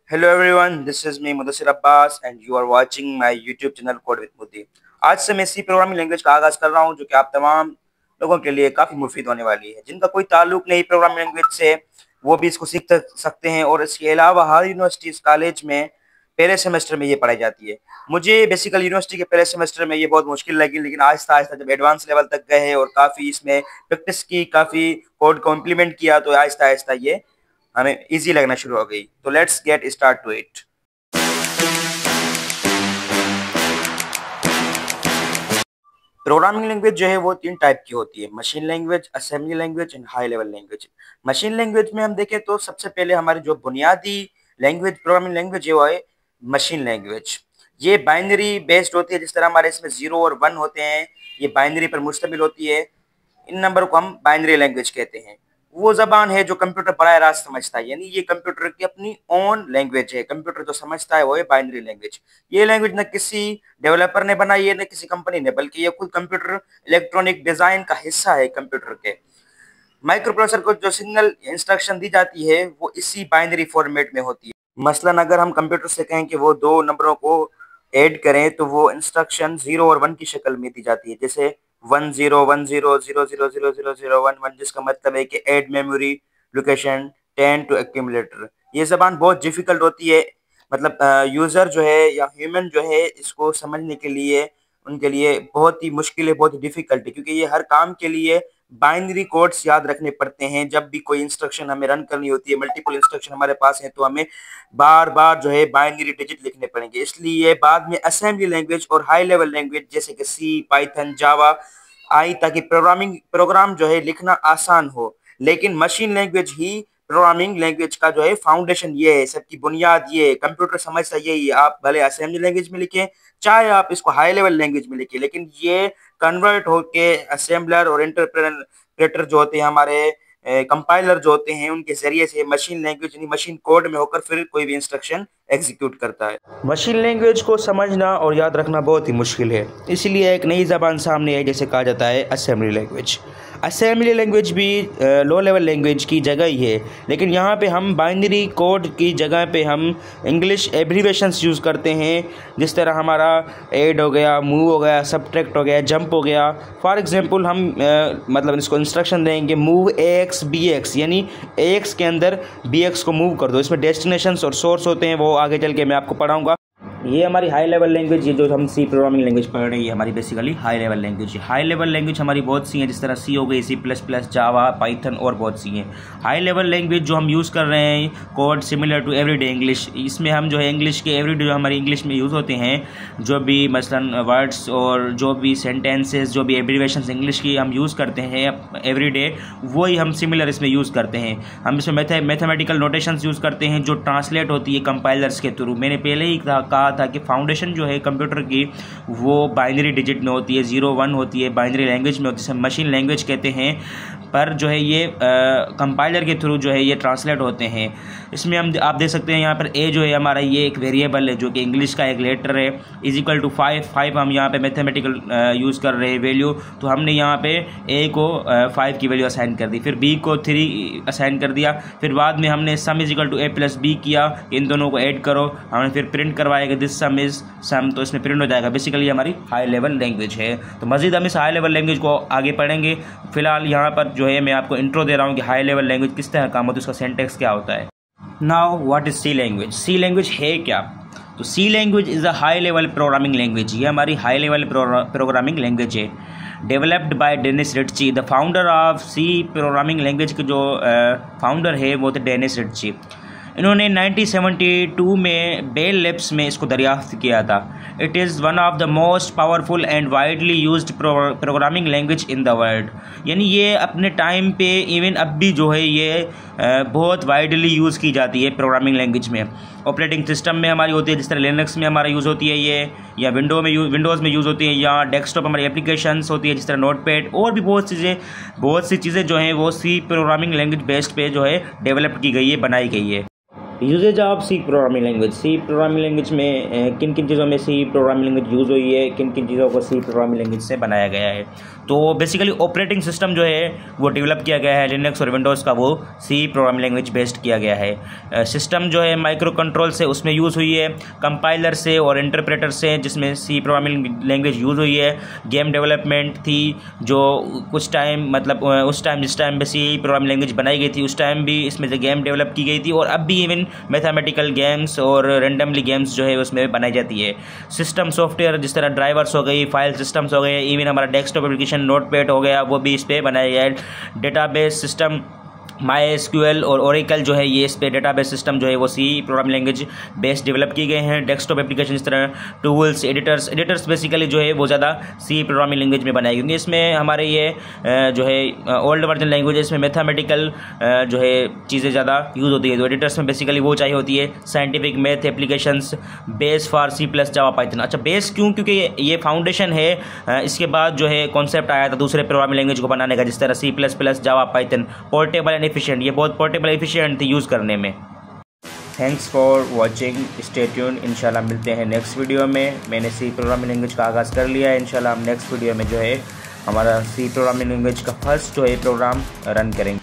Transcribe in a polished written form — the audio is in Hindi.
Hello everyone, this is me Mudassir Abbas and you are watching my YouTube channel Code with Mudi। आज से मैं सी प्रोग्रामिंग लैंग्वेज का आगाज कर रहा हूं जो कि आप तमाम लोगों के लिए काफ़ी मुफीद होने वाली है। जिनका कोई ताल्लुक नहीं प्रोग्रामिंग लैंग्वेज से वो भी इसको सीख सकते हैं और इसके अलावा हर यूनिवर्सिटीज़ कॉलेज में पहले सेमेस्टर में ये पढ़ाई जाती है। मुझे बेसिकल यूनिवर्सिटी के पहले सेमेस्टर में ये बहुत मुश्किल लगी, लेकिन आहिस्ता आहिस्ता जब एडवांस लेवल तक गए और काफ़ी इसमें प्रैक्टिस की, काफ़ी कोड को इम्प्लीमेंट किया तो आहिस्ता आहिस्ता ये हमें इजी लगना शुरू हो गई। तो let's get start to it. Programming language जो है वो तीन टाइप की होती है, machine language, assembly language and high level language. Machine language में हम देखें तो सबसे पहले हमारी जो बुनियादी लैंग्वेज प्रोग्रामिंग लैंग्वेज है वो है मशीन लैंग्वेज। ये बाइनरी बेस्ड होती है, जिस तरह हमारे इसमें 0 और 1 होते हैं, ये बाइनरी पर मुश्तमिल होती है। इन नंबर को हम बाइनरी लैंग्वेज कहते हैं। वो जबान है जो कंप्यूटर बराह रास्त समझता है, यानी ये कंप्यूटर की अपनी ओन लैंग्वेज है। कंप्यूटर जो समझता है वो है बाइनरी लैंग्वेज। ये लैंग्वेज न किसी डेवलपर ने बनाई है न किसी कंपनी ने, बल्कि ये खुद कंप्यूटर इलेक्ट्रॉनिक डिजाइन का हिस्सा है कंप्यूटर के। माइक्रो प्रोसेसर को जो सिग्नल इंस्ट्रक्शन दी जाती है वो इसी बाइनरी फॉर्मेट में होती है। मसलन अगर हम कंप्यूटर से कहें कि वो दो नंबरों को ऐड करें तो वो इंस्ट्रक्शन 0 और 1 की शक्ल में दी जाती है, जैसे 101000000011, जिसका मतलब है कि add memory location 10 to accumulator. ये जबान बहुत डिफिकल्ट होती है, मतलब यूज़र जो है या ह्यूमन जो है इसको समझने के लिए उनके लिए बहुत ही मुश्किल है, बहुत ही डिफिकल्ट है, क्योंकि ये हर काम के लिए बाइनरी कोड्स याद रखने पड़ते हैं। जब भी कोई इंस्ट्रक्शन हमें रन करनी होती है, मल्टीपल इंस्ट्रक्शन हमारे पास है, तो हमें बार बार जो है बाइनरी डिजिट लिखने पड़ेंगे। इसलिए बाद में असेंबली लैंग्वेज और हाई लेवल लैंग्वेज जैसे कि सी, पाइथन, जावा आई, ताकि प्रोग्राम जो है लिखना आसान हो। लेकिन मशीन लैंग्वेज ही प्रोग्रामिंग लैंग्वेज का जो है फाउंडेशन ये है, सबकी बुनियाद ये है। कंप्यूटर समझता यही है, आप भले असेंबली लैंग्वेज में लिखें चाहे आप इसको हाई लेवल लैंग्वेज में लिखें, लेकिन ये कन्वर्ट होके असेंबलर और इंटरप्रेटर जो होते हैं, हमारे कंपाइलर जो होते हैं, उनके जरिए से मशीन लैंग्वेज यानी मशीन कोड में होकर फिर कोई भी इंस्ट्रक्शन एग्जीक्यूट करता है। मशीन लैंग्वेज को समझना और याद रखना बहुत ही मुश्किल है, इसलिए एक नई जबान सामने आई जिसे कहा जाता है असेंबली लैंग्वेज। असेंबली लैंग्वेज भी लो लेवल लैंग्वेज की जगह ही है, लेकिन यहाँ पे हम बाइनरी कोड की जगह पे हम इंग्लिश एब्रीवेशंस यूज़ करते हैं, जिस तरह हमारा ऐड हो गया, मूव हो गया, सबट्रैक्ट हो गया, जंप हो गया। फॉर एग्जांपल हम मतलब इसको इंस्ट्रक्शन देंगे मूव AX BX, यानी AX के अंदर BX को मूव कर दो। इसमें डेस्टिनेशंस और सोर्स होते हैं, वो आगे चल के मैं आपको पढ़ाऊँगा। ये हमारी हाई लेवल लैंग्वेज, ये जो हम सी प्रोग्रामिंग लैंग्वेज पढ़ रहे हैं, ये हमारी बेसिकली हाई लेवल लैंग्वेज है। हाई लेवल लैंग्वेज हमारी बहुत सी हैं, जिस तरह सी हो गई, C++, जावा, पाइथन और बहुत सी हैं। हाई लेवल लैंग्वेज जो हम यूज़ कर रहे हैं, code similar to everyday English, इसमें हम जो है इंग्लिश के एवरीडे जो हमारी इंग्लिश में यूज़ होते हैं, जो भी मसलन वर्ड्स और जो भी सेंटेंसेस, जो भी एब्रीवेशंस इंग्लिश की हम यूज़ करते हैं एवरीडे, वही हम सिमिलर इसमें यूज़ करते हैं। हम इसमें मैथमेटिकल नोटेशंस यूज़ करते हैं जो ट्रांसलेट होती है कंपाइलर्स के थ्रू। मैंने पहले ही कहा था कि फाउंडेशन जो है कंप्यूटर की वो बाइनरी डिजिट में होती है, 0 1 होती है, बाइनरी लैंग्वेज में होती है, मशीन लैंग्वेज कहते हैं। पर जो है ये कंपाइलर के थ्रू जो है ये ट्रांसलेट होते हैं। इसमें हम आप देख सकते हैं यहाँ पर ए जो है हमारा, ये एक वेरिएबल है जो कि इंग्लिश का एक लेटर है, इज इक्वल टू 5 हम यहाँ पे मैथमेटिकल यूज़ कर रहे हैं वैल्यू, तो हमने यहाँ पे ए को 5 की वैल्यू असाइन कर दी, फिर बी को 3 असाइन कर दिया, फिर बाद में हमने सम इज इक्वल टू A+B किया, इन दोनों को ऐड करो, हमने फिर प्रिंट करवाएगा दिस सम इज सम, तो इसमें प्रिंट हो जाएगा। बेसिकली हमारी हाई लेवल लैंग्वेज है। तो मज़ीद हम इस हाई लेवल लैंग्वेज को आगे पढ़ेंगे। फिलहाल यहाँ पर जो है मैं आपको इंट्रो दे रहा हूँ कि हाई लेवल लैंग्वेज किस तरह काम होता है, उसका सिंटैक्स क्या होता है। Now what is C language? C language है क्या? तो C language is a high level programming language. ये हमारी हाई लेवल प्रोग्रामिंग लैंग्वेज है, developed by Dennis Ritchie. The founder of C programming language के जो फाउंडर है वो थे डेनिस रिट्ची। इन्होंने 1972 में बेल लैब्स में इसको दरियाफ्त किया था। It is one of the most powerful and widely used programming language in the world. यानी ये अपने टाइम पे इवन अब भी जो है ये बहुत वाइडली यूज़ की जाती है प्रोग्रामिंग लैंग्वेज में। ऑपरेटिंग सिस्टम में हमारी होती है, जिस तरह लिनक्स में हमारा यूज़ होती है ये, या विंडोज़ में यूज़ होती है, या डेस्कटॉप हमारी एप्लीकेशंस होती है जिस तरह नोटपैड, और भी बहुत सी चीज़ें जो हैं वो सी प्रोग्रामिंग लैंग्वेज बेस्ड पे जो है डेवलप की गई है, बनाई गई है। Usage of C programming language. C programming language में किन किन चीज़ों में सी प्रोग्रामिंग लैंग्वेज यूज़ हुई है, किन किन चीज़ों को सी प्रोग्रामिंग लैंग्वेज से बनाया गया है। तो बेसिकली ऑपरेटिंग सिस्टम जो है वो डेवलप किया गया है लिनक्स और विंडोज़ का, वो सी प्रोग्रामिंग लैंग्वेज बेस्ड किया गया है। सिस्टम जो है माइक्रो कंट्रोल से उसमें यूज़ हुई है, कंपाइलर से और इंटरप्रेटर से जिसमें सी प्रोग्रामिंग लैंग्वेज यूज़ हुई है। गेम डेवलपमेंट थी जो कुछ टाइम मतलब उस टाइम जिस टाइम पे सी प्रोग्रामिंग लैंग्वेज बनाई गई थी उस टाइम भी इसमें से गेम डेवलप की गई थी, और अब भी इवन मैथमेटिकल गेम्स और रेंडमली गेम्स जो है उसमें बनाई जाती है। सिस्टम सॉफ्टवेयर जिस तरह ड्राइवर्स हो गई, फाइल सिस्टम्स हो गए, इवन हमारा डेस्कटॉप एप्लीकेशन नोटपैड हो गया, वो भी इस पर बनाया गया है। डेटाबेस सिस्टम MySQL और Oracle जो है ये इस पे डेटाबेस सिस्टम जो है वो C programming language based develop किए गए हैं। डेस्कटॉप एप्लीकेशन इस तरह टूल्स एडिटर्स बेसिकली जो है वो ज़्यादा सी प्रोग्रामिंग लैंग्वेज में बनाई गई। इसमें हमारे ये जो है ओल्ड वर्जन लैंग्वेज इसमें मैथमेटिकल जो है चीज़ें ज़्यादा यूज़ होती है, तो एडिटर्स में बेसिकली वो चाहिए होती है scientific math applications base for C plus Java Python. अच्छा बेस क्यों? क्योंकि ये फाउंडेशन है, इसके बाद जो है कॉन्सेप्ट आया था दूसरे प्रोग्रामिंग लैंग्वेज को बनाने का, जिस तरह C plus plus Java Python portable and efficient, ये बहुत पोर्टेबल एफिशिएंट थी यूज़ करने में। Thanks for watching, stay tune. इंशाल्लाह मिलते हैं नेक्स्ट वीडियो में। मैंने सी प्रोग्रामिंग लैंग्वेज का आगाज़ कर लिया है, इंशाल्लाह हम नेक्स्ट वीडियो में जो है हमारा सी प्रोग्रामिंग लैंग्वेज का फर्स्ट जो है प्रोग्राम रन करेंगे।